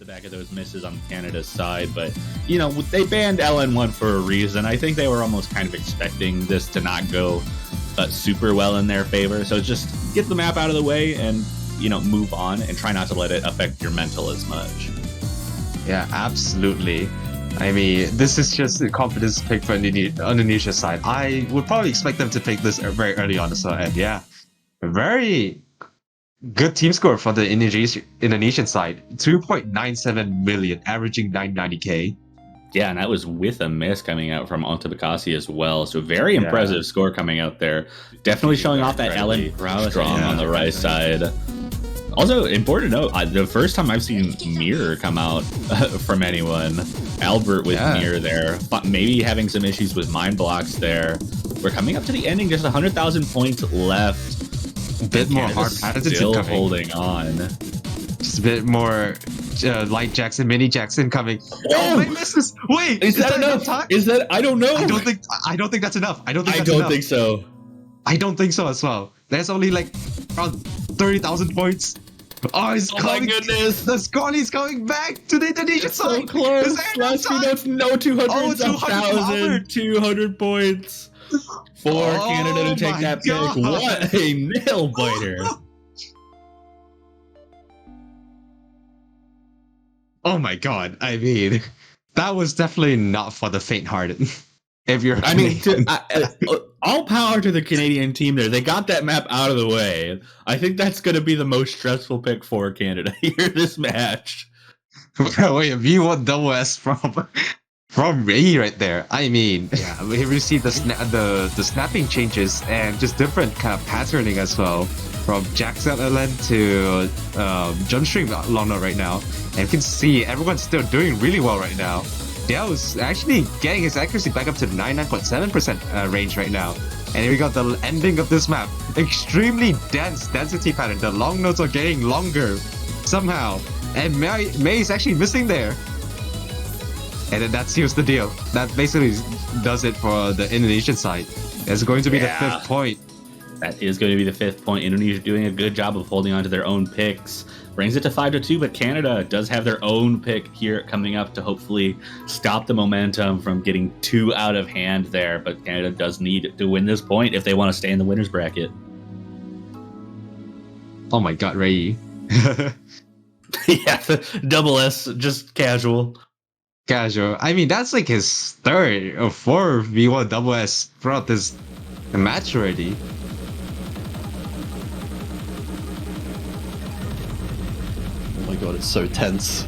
back of those misses on Canada's side, but, you know, they banned LN1 for a reason. I think they were almost kind of expecting this to not go super well in their favor. So just get the map out of the way and, you know, move on and try not to let it affect your mental as much. Yeah, absolutely. I mean, this is just a confidence pick for Indonesia's side. I would probably expect them to pick this very early on as well. And yeah, very good team score for the Indonesian side. 2.97 million, averaging 990k. Yeah, and that was with a miss coming out from Ontabakasi as well. So very impressive score coming out there. Definitely showing off that LN strong on the right side. Also, important to note, the first time I've seen Mirror come out from anyone, Albert with Mirror there, but maybe having some issues with mind blocks there. We're coming up to the ending, just 100,000 points left. A bit more hard attitude still holding on. Just a bit more light Jackson, mini Jackson coming. Oh, my misses! Wait, is that enough time? Is that? I don't know. I don't think that's enough. I don't think so. I don't think so as well. There's only like around 30,000 points. Oh, he's coming. My goodness. The Scotty's coming back to the Indonesian side. So close. Last few notes, no 200, 1,000, 200 points for Canada to take that pick. What a nail biter. Oh my god. I mean, that was definitely not for the faint-hearted. If you're all power to the Canadian team there. They got that map out of the way. I think that's going to be the most stressful pick for Canada here this match. Wait, V1 double S from Reyi right there. I mean, we received the snapping changes and just different kind of patterning as well. From Jackson LN to Junstream Lona right now. And you can see everyone's still doing really well right now. Dell's actually getting his accuracy back up to 99.7% range right now. And here we got the ending of this map. Extremely dense density pattern. The long nodes are getting longer somehow. And May is actually missing there. And then that seals the deal. That basically does it for the Indonesian side. It's going to be the 5th point. That is going to be the 5th point. Indonesia doing a good job of holding on to their own picks. Brings it to 5-2, but Canada does have their own pick here coming up to hopefully stop the momentum from getting too out of hand there. But Canada does need to win this point if they want to stay in the winner's bracket. Oh my god, Reyi. Yeah, double S, just casual. Casual. I mean, that's like his 3rd or 4th V1 double S throughout this match already. Oh my god, it's so tense.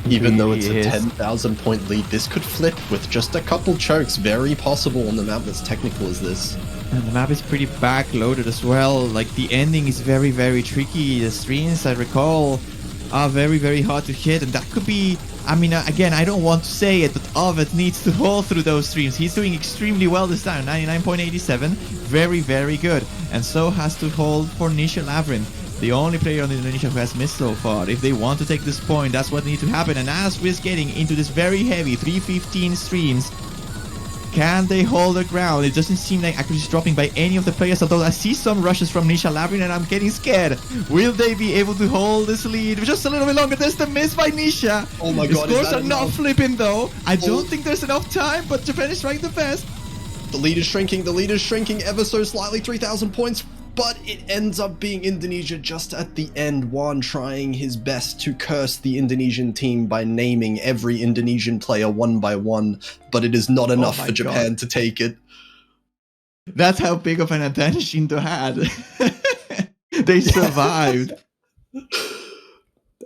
Even though it's a 10,000 point lead, this could flip with just a couple chokes. Very possible on a map that's technical as this. And the map is pretty backloaded as well. Like, the ending is very, very tricky. The streams, I recall, are very, very hard to hit. And that could be... I mean, again, I don't want to say it, but Ovid needs to hold through those streams. He's doing extremely well this time. 99.87. Very, very good. And so has to hold for Nisha Labyrinth. The only player on Indonesia who has missed so far. If they want to take this point, that's what needs to happen. And as we're getting into this very heavy 315 streams, can they hold their ground? It doesn't seem like accuracy is dropping by any of the players, although I see some rushes from Nisha Labyrinth and I'm getting scared. Will they be able to hold this lead just a little bit longer? There's the miss by Nisha. Oh my god, the scores are not flipping though. I don't think there's enough time, but Japan is trying the best. The lead is shrinking ever so slightly, 3,000 points. But it ends up being Indonesia just at the end. Juan trying his best to curse the Indonesian team by naming every Indonesian player one by one, but it is not enough for Japan to take it. That's how big of an advantage Indo had. They survived.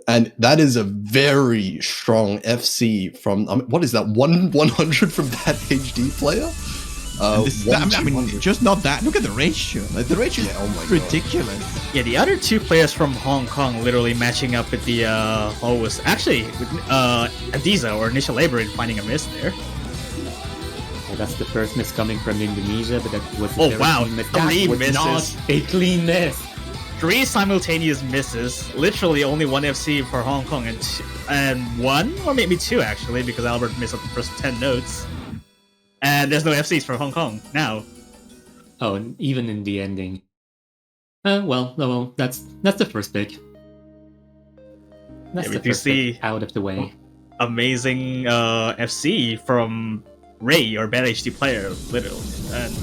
And that is a very strong FC from, what is that, 100 from that HD player? I mean, just not that. Look at the ratio. Like, the ratio is ridiculous. Yeah, the other 2 players from Hong Kong literally matching up with the was actually with Adiza or Initial Labyrinth finding a miss there. Yeah, that's the first miss coming from Indonesia, but that was three misses. Not a clean miss. 3 simultaneous misses. Literally only 1 FC for Hong Kong and 1 or maybe 2 actually, because Albert missed up the first 10 notes. And there's no FCs for Hong Kong now. Oh, and even in the ending. Well, that's the first pick. That's we the do first see bit out of the way. amazing FC from Reyi, or bad HD player, literally. And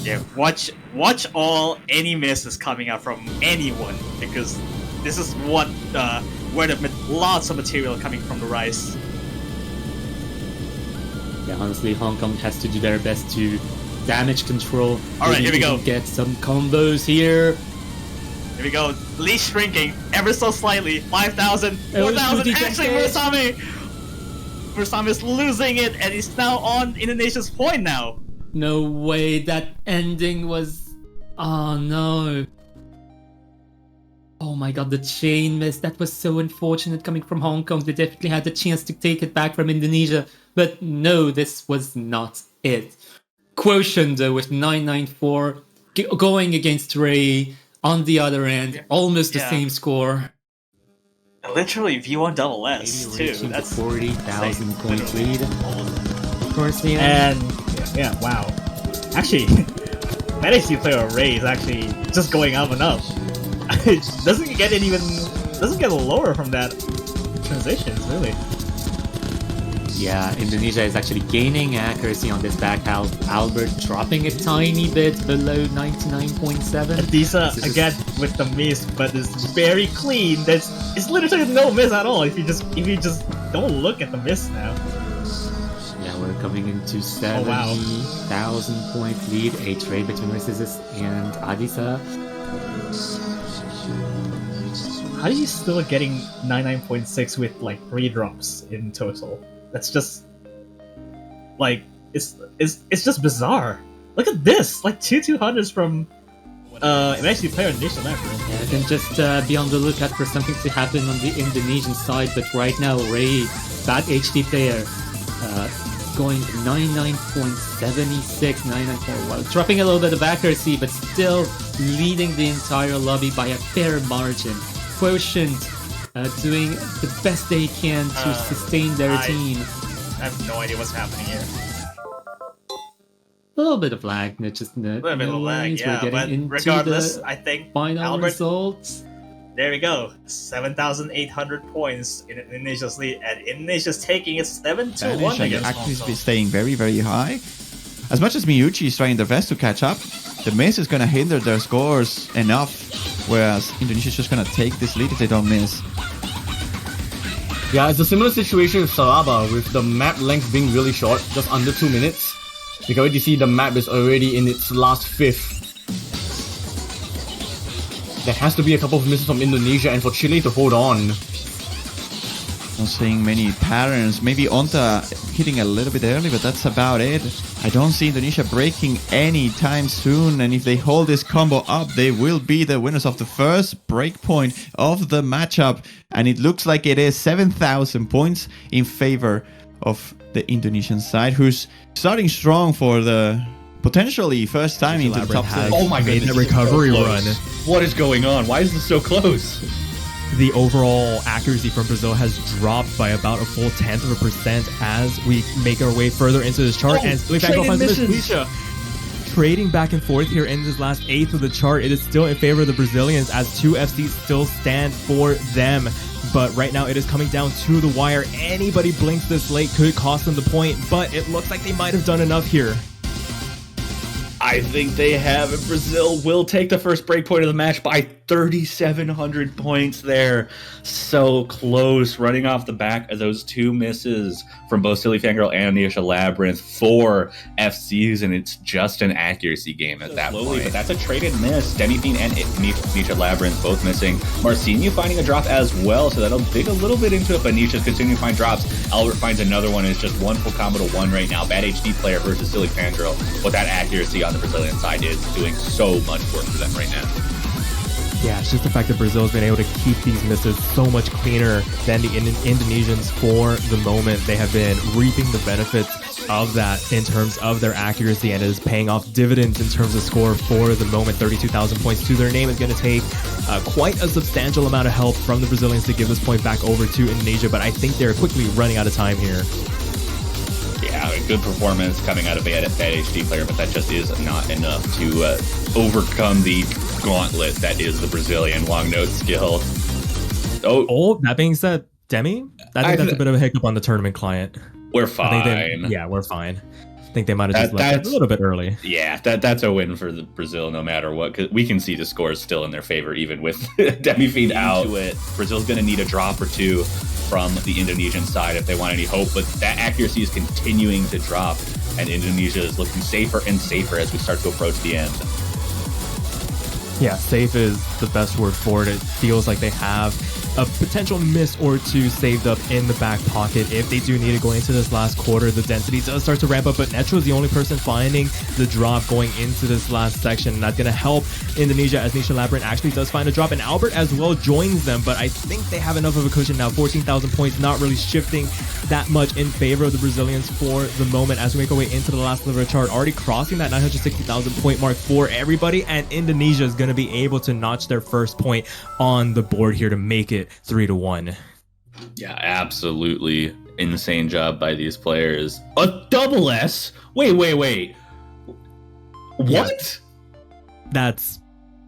yeah, watch all any misses coming out from anyone, because this is what where lots of material coming from the Rise. Yeah, honestly, Hong Kong has to do their best to damage control. Alright, here we go. Get some combos here. Here we go. Lee shrinking ever so slightly. 5,000, 4,000. Actually, Mursame is losing it, and he's now on Indonesia's point now. No way, that ending was... Oh no. Oh my god, the chain miss. That was so unfortunate coming from Hong Kong. They definitely had the chance to take it back from Indonesia. But no, this was not it. Quotient though with 994 going against Reyi on the other end. Almost the same score. Literally V1 double S too. That's 40,000 point lead. Of course, yeah. And yeah, wow. Actually, Bad HD player Reyi is actually just going up and up. It doesn't get lower from that transitions, really. Yeah, Indonesia is actually gaining accuracy on this back half. Albert dropping a tiny bit below 99.7. Adisa again with the miss, but it's very clean. It's literally no miss at all if you just don't look at the miss now. Yeah, we're coming into 70,000 point lead. A trade between Narcissus and Adisa. How are you still getting 99.6 with like 3 drops in total? That's just like it's just bizarre. Look at this, like 200s from MWC player Indonesia Labyrinth. Yeah, I can just be on the lookout for something to happen on the Indonesian side, but right now Reyi, bad HD player, going 99.76, 99.1, dropping a little bit of accuracy, but still leading the entire lobby by a fair margin. Quotient doing the best they can to sustain their team. I have no idea what's happening here. A little bit of lag, just a little bit of lag, yeah, but regardless, I think final results. There we go, 7,800 points in Indonesia's lead, and Indonesia's taking it 7-1 against Hong Kong. Staying very, very high. As much as Miyuchi is trying their best to catch up, the miss is going to hinder their scores enough, whereas Indonesia is just going to take this lead if they don't miss. Yeah, it's a similar situation with Saraba, with the map length being really short, just under 2 minutes. You can already see the map is already in its last fifth. There has to be a couple of misses from Indonesia and for Chile to hold on. Not seeing many patterns. Maybe Onta hitting a little bit early, but that's about it. I don't see Indonesia breaking any time soon, and if they hold this combo up, they will be the winners of the first breakpoint of the matchup. And it looks like it is 7,000 points in favor of the Indonesian side, who's starting strong for the potentially first time into the top 6. Oh my goodness, a recovery run. What is going on? Why is this so close? The overall accuracy from Brazil has dropped by about a full 0.1% as we make our way further into this chart. And trading back and forth here in this last 1/8 of the chart. It is still in favor of the Brazilians as 2 FCs still stand for them. But right now it is coming down to the wire. Anybody blinks this late could cost them the point, but it looks like they might have done enough here. I think they have, and Brazil will take the first breakpoint of the match by 3,700 points there. So close, running off the back of those 2 misses from both Silly Fangirl and Indonesia Labyrinth. 4 FCs, and it's just an accuracy game at that point. But that's a traded miss. Demifiend and Indonesia Labyrinth both missing. Marcinho finding a drop as well, so that'll dig a little bit into it, but Nisha's continuing to find drops. Albert finds another one, and it's just one full combo to 1 right now. Bad HD player versus Silly Fangirl. But that accuracy on the Brazilian side is doing so much work for them right now. Yeah, it's just the fact that Brazil has been able to keep these misses so much cleaner than the Indonesians for the moment. They have been reaping the benefits of that in terms of their accuracy, and it is paying off dividends in terms of score for the moment. 32,000 points to their name is going to take quite a substantial amount of help from the Brazilians to give this point back over to Indonesia, but I think they're quickly running out of time here. Yeah, a good performance coming out of that HD player, but that just is not enough to overcome the gauntlet that is the Brazilian long note skill. Oh, that being said, Demi? I think that's a bit of a hiccup on the tournament client. We're I fine. think we're fine. I think they might have just left it a little bit early. Yeah, that's a win for Brazil no matter what, because we can see the scores still in their favor even with Demi Feed out. Brazil's going to need a drop or two from the Indonesian side if they want any hope, but that accuracy is continuing to drop, and Indonesia is looking safer and safer as we start to approach the end. Yeah, safe is the best word for it. It feels like they have a potential miss or two saved up in the back pocket if they do need to go into this last quarter. The density does start to ramp up, but Netro is the only person finding the drop going into this last section, and that's going to help Indonesia as Nisha Labyrinth actually does find a drop, and Albert as well joins them, but I think they have enough of a cushion now. 14,000 points, not really shifting that much in favor of the Brazilians for the moment as we make our way into the last level of the chart, already crossing that 960,000 point mark for everybody, and Indonesia is going to be able to notch their first point on the board here to make it 3-1. Yeah, absolutely insane job by these players. A double S? Wait. What? Yeah.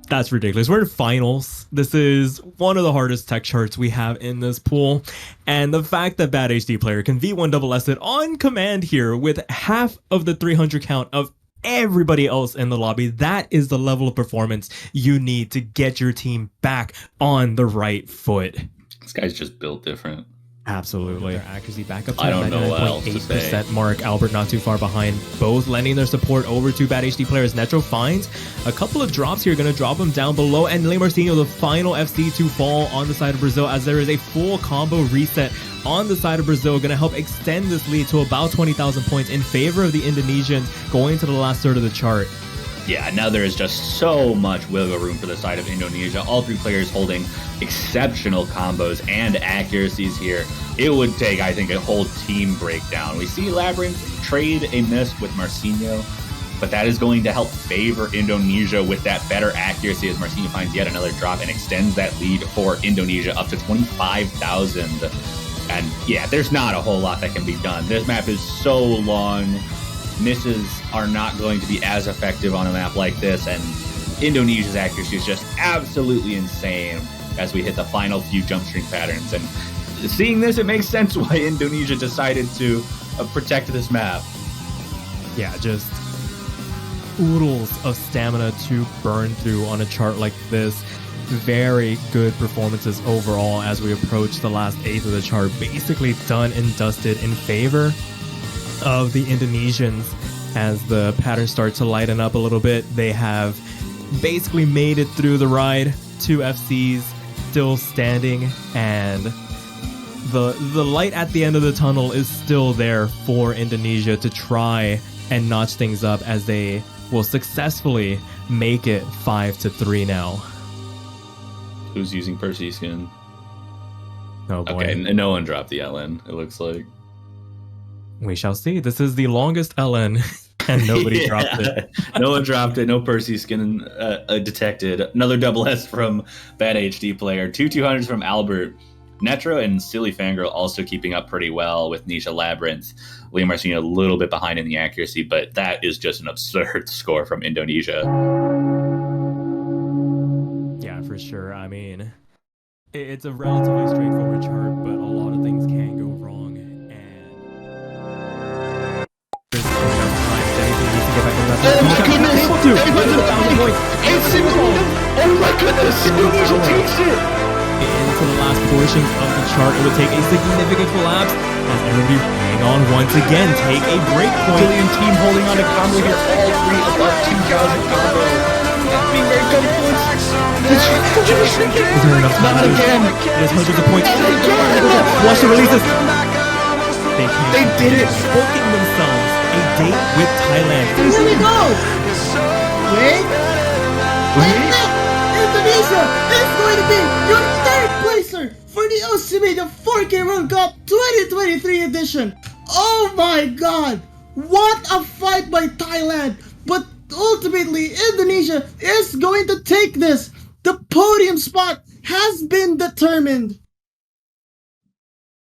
That's ridiculous. We're in finals. This is one of the hardest tech charts we have in this pool. And the fact that Bad HD player can V1 double S it on command here with half of the 300 count of everybody else in the lobby, that is the level of performance you need to get your team back on the right foot. This guy's just built different. Absolutely. Their accuracy back up to I don't know what else to say. 99.8% mark. Albert not too far behind, both lending their support over to Bad HD players. Netro finds a couple of drops here, going to drop them down below, and Le Marcinho, the final FC to fall on the side of Brazil, as there is a full combo reset on the side of Brazil, going to help extend this lead to about 20,000 points in favor of the Indonesians going to the last third of the chart. Yeah, now there is just so much wiggle room for the side of Indonesia. All three players holding exceptional combos and accuracies here. It would take, I think, a whole team breakdown. We see Labyrinth trade a miss with Marcinho, but that is going to help favor Indonesia with that better accuracy as Marcinho finds yet another drop and extends that lead for Indonesia up to 25,000. And yeah, there's not a whole lot that can be done. This map is so long. Misses are not going to be as effective on a map like this, and Indonesia's accuracy is just absolutely insane as we hit the final few jump string patterns. And seeing this, it makes sense why Indonesia decided to protect this map. Yeah, just oodles of stamina to burn through on a chart like this. Very good performances overall as we approach the last eighth of the chart. Basically done and dusted in favor of the Indonesians as the patterns start to lighten up a little bit. They have basically made it through the ride. 2 FCs still standing, and the light at the end of the tunnel is still there for Indonesia to try and notch things up as they will successfully make it 5-3 now. Who's using Percy skin? Oh boy. Okay, no one dropped the LN, it looks like. We shall see. This is the longest LN, and nobody dropped it. No one dropped it. No Percy skin detected. Another double S from Bad HD player. 2 200s from Albert. Netro and Silly Fangirl also keeping up pretty well with Nisha Labyrinth. Liam Marcinho a little bit behind in the accuracy, but that is just an absurd score from Indonesia. Yeah, for sure. I mean, it's a relatively straightforward chart, but a lot of things can go wrong. Oh my goodness! Indonesia takes it! Into the last portion of the chart, it would take a significant collapse as everybody hang on once again, take a break point. Brazilian team holding on to combo here, all three above 2,000 combo. Being very good points. Is there enough time? Not again! There's hundreds of points. Watch the releases! They did it! Booking themselves a date with Thailand. Here we go! Wait! Indonesia is going to be your third placer for the OCB, the 4K World Cup 2023 edition. Oh my god! What a fight by Thailand! But ultimately, Indonesia is going to take this. The podium spot has been determined.